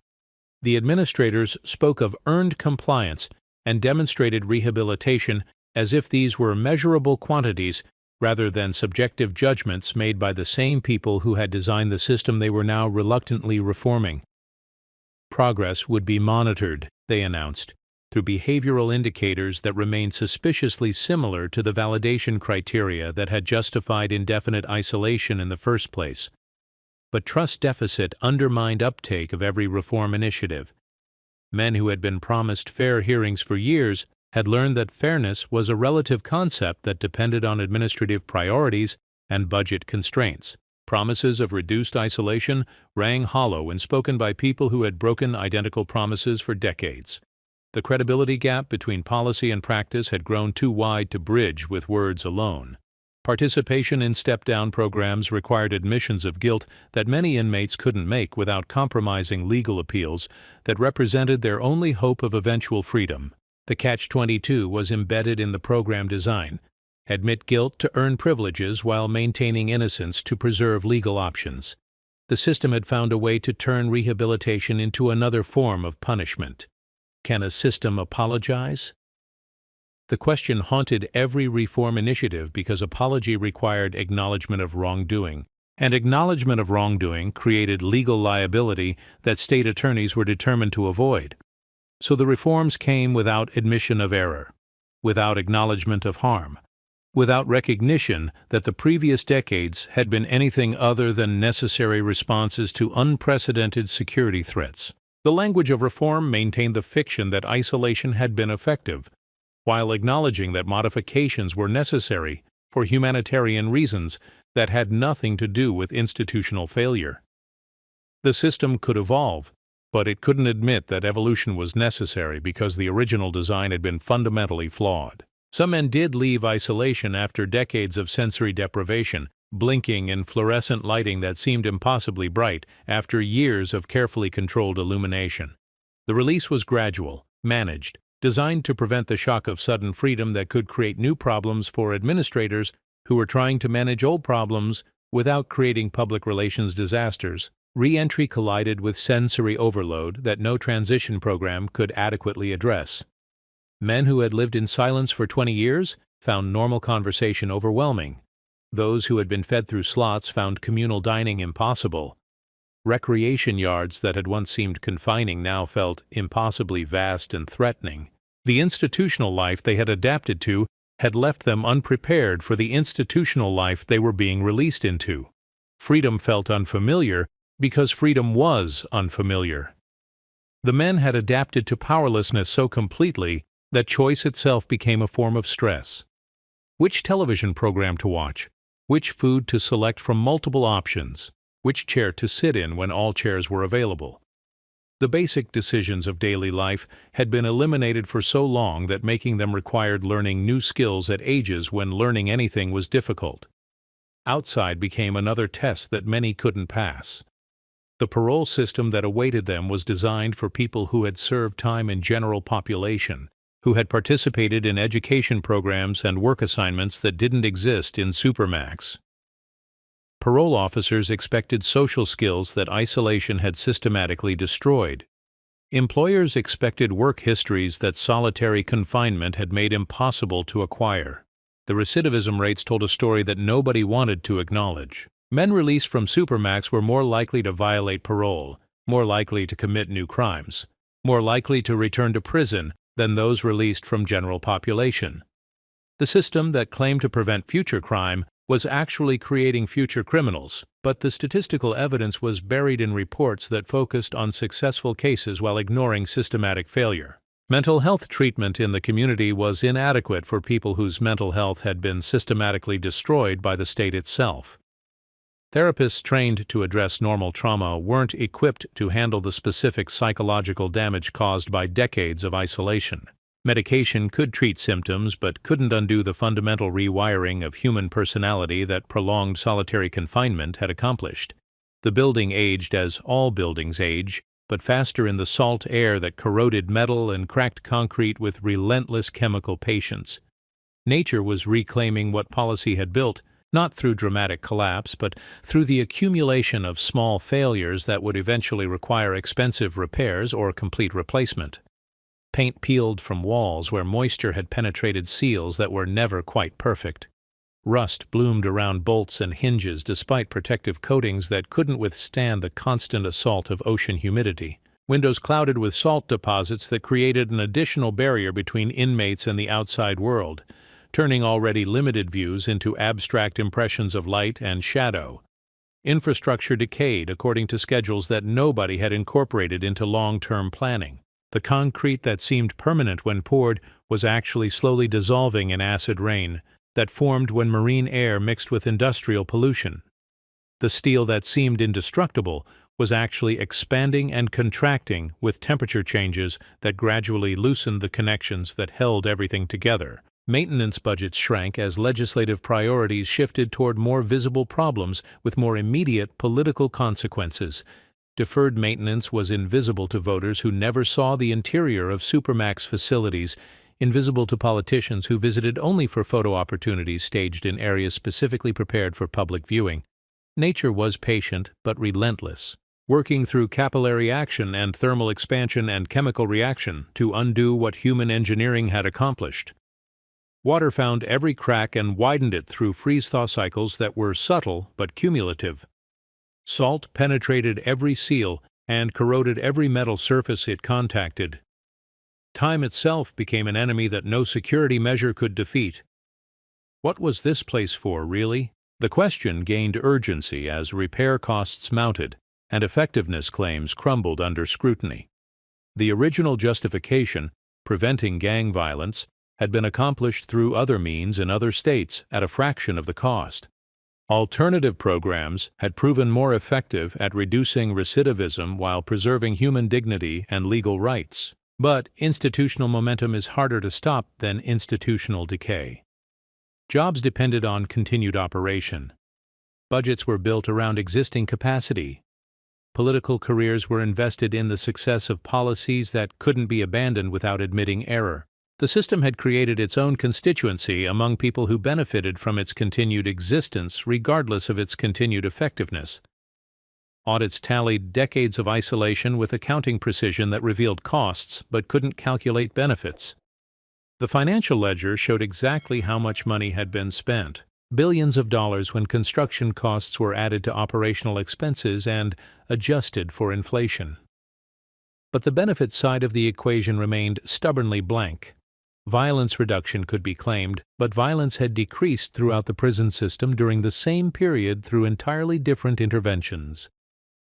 [SPEAKER 1] The administrators spoke of earned compliance and demonstrated rehabilitation as if these were measurable quantities rather than subjective judgments made by the same people who had designed the system they were now reluctantly reforming. Progress would be monitored, they announced, through behavioral indicators that remained suspiciously similar to the validation criteria that had justified indefinite isolation in the first place. But trust deficit undermined uptake of every reform initiative. Men who had been promised fair hearings for years had learned that fairness was a relative concept that depended on administrative priorities and budget constraints. Promises of reduced isolation rang hollow when spoken by people who had broken identical promises for decades. The credibility gap between policy and practice had grown too wide to bridge with words alone. Participation in step-down programs required admissions of guilt that many inmates couldn't make without compromising legal appeals that represented their only hope of eventual freedom. The catch-22 was embedded in the program design. Admit guilt to earn privileges while maintaining innocence to preserve legal options. The system had found a way to turn rehabilitation into another form of punishment. Can a system apologize? The question haunted every reform initiative because apology required acknowledgement of wrongdoing, and acknowledgement of wrongdoing created legal liability that state attorneys were determined to avoid. So the reforms came without admission of error, without acknowledgement of harm, without recognition that the previous decades had been anything other than necessary responses to unprecedented security threats. The language of reform maintained the fiction that isolation had been effective, while acknowledging that modifications were necessary for humanitarian reasons that had nothing to do with institutional failure. The system could evolve, but it couldn't admit that evolution was necessary because the original design had been fundamentally flawed. Some men did leave isolation after decades of sensory deprivation, blinking in fluorescent lighting that seemed impossibly bright after years of carefully controlled illumination. The release was gradual, managed, designed to prevent the shock of sudden freedom that could create new problems for administrators who were trying to manage old problems without creating public relations disasters. Re-entry collided with sensory overload that no transition program could adequately address. Men who had lived in silence for 20 years found normal conversation overwhelming. Those who had been fed through slots found communal dining impossible. Recreation yards that had once seemed confining now felt impossibly vast and threatening. The institutional life they had adapted to had left them unprepared for the institutional life they were being released into. Freedom felt unfamiliar because freedom was unfamiliar. The men had adapted to powerlessness so completely that choice itself became a form of stress. Which television program to watch? Which food to select from multiple options? Which chair to sit in when all chairs were available? The basic decisions of daily life had been eliminated for so long that making them required learning new skills at ages when learning anything was difficult. Outside became another test that many couldn't pass. The parole system that awaited them was designed for people who had served time in general population, who had participated in education programs and work assignments that didn't exist in supermax. Parole officers expected social skills that isolation had systematically destroyed. Employers expected work histories that solitary confinement had made impossible to acquire. The recidivism rates told a story that nobody wanted to acknowledge. Men released from supermax were more likely to violate parole, more likely to commit new crimes, more likely to return to prison than those released from general population. The system that claimed to prevent future crime was actually creating future criminals, but the statistical evidence was buried in reports that focused on successful cases while ignoring systematic failure. Mental health treatment in the community was inadequate for people whose mental health had been systematically destroyed by the state itself. Therapists trained to address normal trauma weren't equipped to handle the specific psychological damage caused by decades of isolation. Medication could treat symptoms but couldn't undo the fundamental rewiring of human personality that prolonged solitary confinement had accomplished. The building aged as all buildings age, but faster in the salt air that corroded metal and cracked concrete with relentless chemical patience. Nature was reclaiming what policy had built, not through dramatic collapse, but through the accumulation of small failures that would eventually require expensive repairs or complete replacement. Paint peeled from walls where moisture had penetrated seals that were never quite perfect. Rust bloomed around bolts and hinges despite protective coatings that couldn't withstand the constant assault of ocean humidity. Windows clouded with salt deposits that created an additional barrier between inmates and the outside world, turning already limited views into abstract impressions of light and shadow. Infrastructure decayed according to schedules that nobody had incorporated into long-term planning. The concrete that seemed permanent when poured was actually slowly dissolving in acid rain that formed when marine air mixed with industrial pollution. The steel that seemed indestructible was actually expanding and contracting with temperature changes that gradually loosened the connections that held everything together. Maintenance budgets shrank as legislative priorities shifted toward more visible problems with more immediate political consequences. Deferred maintenance was invisible to voters who never saw the interior of supermax facilities, invisible to politicians who visited only for photo opportunities staged in areas specifically prepared for public viewing. Nature was patient but relentless, working through capillary action and thermal expansion and chemical reaction to undo what human engineering had accomplished. Water found every crack and widened it through freeze-thaw cycles that were subtle but cumulative. Salt penetrated every seal and corroded every metal surface it contacted. Time itself became an enemy that no security measure could defeat. What was this place for, really? The question gained urgency as repair costs mounted and effectiveness claims crumbled under scrutiny. The original justification, preventing gang violence, had been accomplished through other means in other states at a fraction of the cost. Alternative programs had proven more effective at reducing recidivism while preserving human dignity and legal rights. But institutional momentum is harder to stop than institutional decay. Jobs depended on continued operation. Budgets were built around existing capacity. Political careers were invested in the success of policies that couldn't be abandoned without admitting error. The system had created its own constituency among people who benefited from its continued existence regardless of its continued effectiveness. Audits tallied decades of isolation with accounting precision that revealed costs but couldn't calculate benefits. The financial ledger showed exactly how much money had been spent, billions of dollars when construction costs were added to operational expenses and adjusted for inflation. But the benefit side of the equation remained stubbornly blank. Violence reduction could be claimed, but violence had decreased throughout the prison system during the same period through entirely different interventions.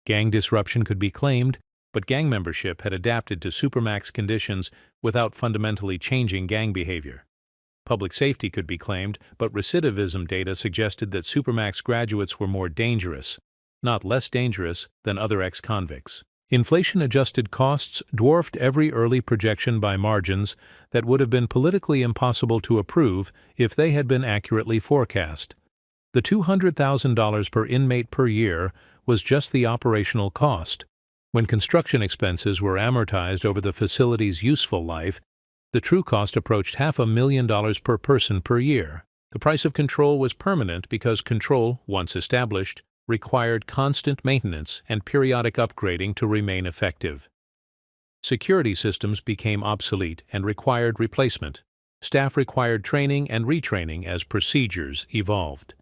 [SPEAKER 1] Gang disruption could be claimed, but gang membership had adapted to supermax conditions without fundamentally changing gang behavior. Public safety could be claimed, but recidivism data suggested that supermax graduates were more dangerous, not less dangerous, than other ex-convicts. Inflation-adjusted costs dwarfed every early projection by margins that would have been politically impossible to approve if they had been accurately forecast. The $200,000 per inmate per year was just the operational cost. When construction expenses were amortized over the facility's useful life, the true cost approached $500,000 per person per year. The price of control was permanent because control, once established, required constant maintenance and periodic upgrading to remain effective. Security systems became obsolete and required replacement. Staff required training and retraining as procedures evolved.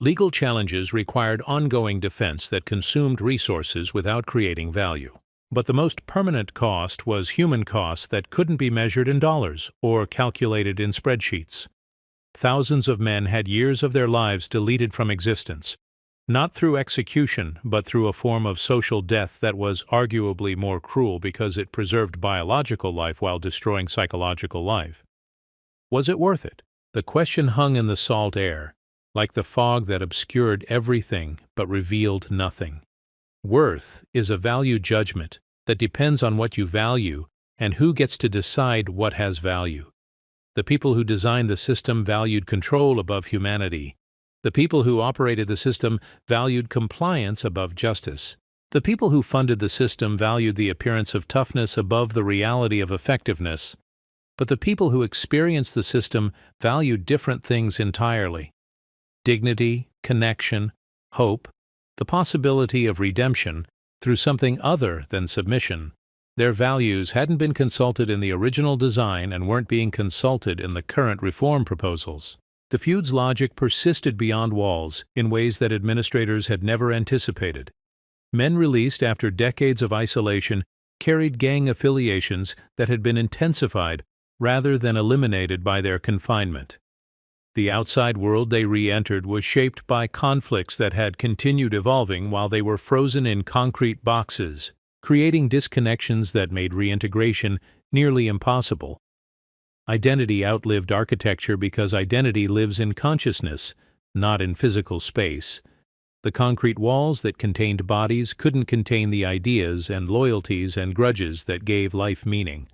[SPEAKER 1] Legal challenges required ongoing defense that consumed resources without creating value. But the most permanent cost was human cost that couldn't be measured in dollars or calculated in spreadsheets. Thousands of men had years of their lives deleted from existence, not through execution, but through a form of social death that was arguably more cruel because it preserved biological life while destroying psychological life. Was it worth it? The question hung in the salt air, like the fog that obscured everything but revealed nothing. Worth is a value judgment that depends on what you value and who gets to decide what has value. The people who designed the system valued control above humanity. The people who operated the system valued compliance above justice. The people who funded the system valued the appearance of toughness above the reality of effectiveness. But the people who experienced the system valued different things entirely: dignity, connection, hope, the possibility of redemption through something other than submission. Their values hadn't been consulted in the original design and weren't being consulted in the current reform proposals. The feud's logic persisted beyond walls in ways that administrators had never anticipated. Men released after decades of isolation carried gang affiliations that had been intensified rather than eliminated by their confinement. The outside world they re-entered was shaped by conflicts that had continued evolving while they were frozen in concrete boxes, creating disconnections that made reintegration nearly impossible. Identity outlived architecture because identity lives in consciousness, not in physical space. The concrete walls that contained bodies couldn't contain the ideas and loyalties and grudges that gave life meaning.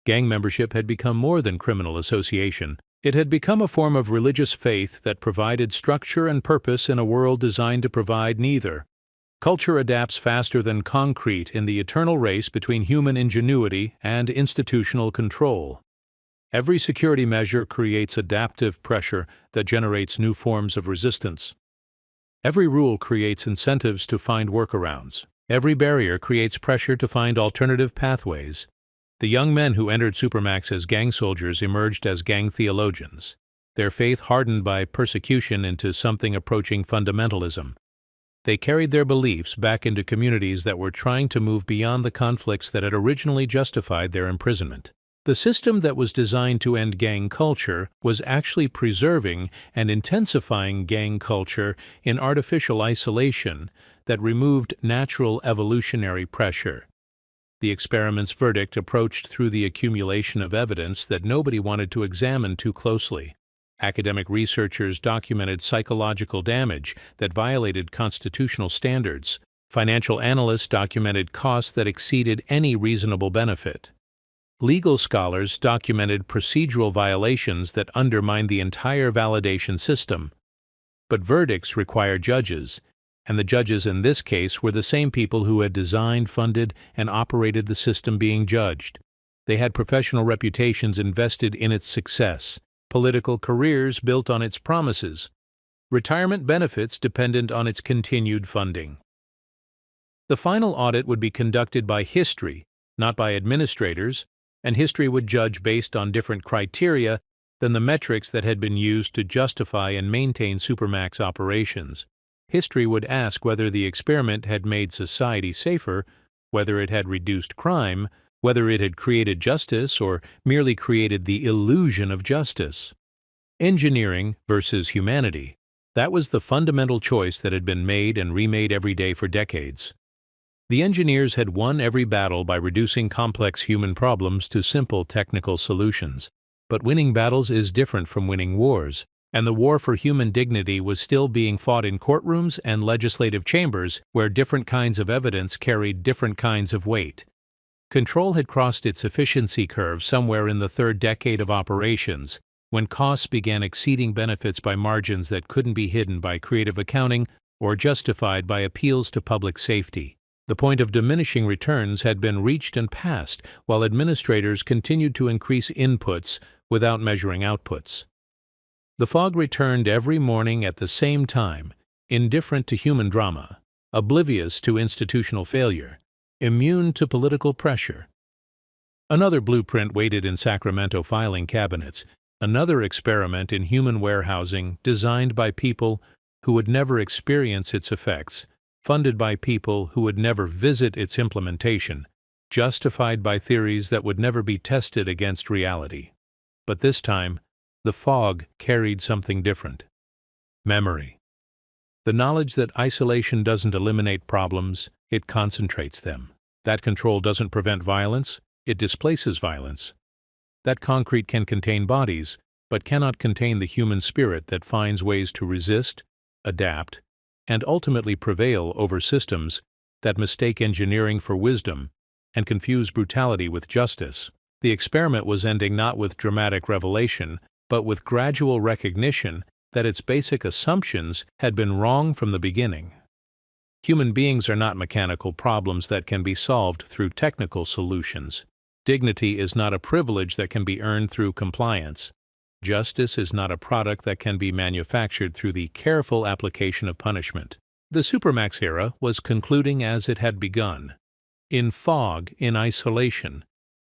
[SPEAKER 1] Gang membership had become more than criminal association. It had become a form of religious faith that provided structure and purpose in a world designed to provide neither. Culture adapts faster than concrete in the eternal race between human ingenuity and institutional control. Every security measure creates adaptive pressure that generates new forms of resistance. Every rule creates incentives to find workarounds. Every barrier creates pressure to find alternative pathways. The young men who entered Supermax as gang soldiers emerged as gang theologians, their faith hardened by persecution into something approaching fundamentalism. They carried their beliefs back into communities that were trying to move beyond the conflicts that had originally justified their imprisonment. The system that was designed to end gang culture was actually preserving and intensifying gang culture in artificial isolation that removed natural evolutionary pressure. The experiment's verdict approached through the accumulation of evidence that nobody wanted to examine too closely. Academic researchers documented psychological damage that violated constitutional standards. Financial analysts documented costs that exceeded any reasonable benefit. Legal scholars documented procedural violations that undermined the entire validation system. But verdicts require judges, And the judges in this case were the same people who had designed, funded, and operated the system being judged. They had professional reputations invested in its success, political careers built on its promises, retirement benefits dependent on its continued funding. The final audit would be conducted by history, not by administrators, and history would judge based on different criteria than the metrics that had been used to justify and maintain supermax operations. History would ask whether the experiment had made society safer, whether it had reduced crime, whether it had created justice or merely created the illusion of justice. Engineering versus humanity. That was the fundamental choice that had been made and remade every day for decades. The engineers had won every battle by reducing complex human problems to simple technical solutions. But winning battles is different from winning wars, and the war for human dignity was still being fought in courtrooms and legislative chambers where different kinds of evidence carried different kinds of weight. Control had crossed its efficiency curve somewhere in the third decade of operations, when costs began exceeding benefits by margins that couldn't be hidden by creative accounting or justified by appeals to public safety. The point of diminishing returns had been reached and passed, while administrators continued to increase inputs without measuring outputs. The fog returned every morning at the same time, indifferent to human drama, oblivious to institutional failure, immune to political pressure. Another blueprint waited in Sacramento filing cabinets, another experiment in human warehousing designed by people who would never experience its effects, funded by people who would never visit its implementation, justified by theories that would never be tested against reality. But this time, the fog carried something different. Memory. The knowledge that isolation doesn't eliminate problems, it concentrates them. That control doesn't prevent violence, it displaces violence. That concrete can contain bodies, but cannot contain the human spirit that finds ways to resist, adapt, and ultimately prevail over systems that mistake engineering for wisdom and confuse brutality with justice. The experiment was ending not with dramatic revelation, but with gradual recognition that its basic assumptions had been wrong from the beginning. Human beings are not mechanical problems that can be solved through technical solutions. Dignity is not a privilege that can be earned through compliance. Justice is not a product that can be manufactured through the careful application of punishment. The supermax era was concluding as it had begun. In fog, in isolation,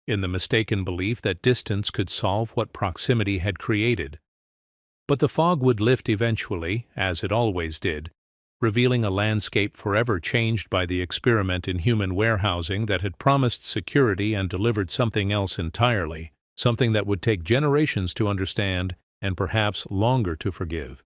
[SPEAKER 1] in the mistaken belief that distance could solve what proximity had created. But the fog would lift eventually, as it always did, revealing a landscape forever changed by the experiment in human warehousing that had promised security and delivered something else entirely, something that would take generations to understand and perhaps longer to forgive.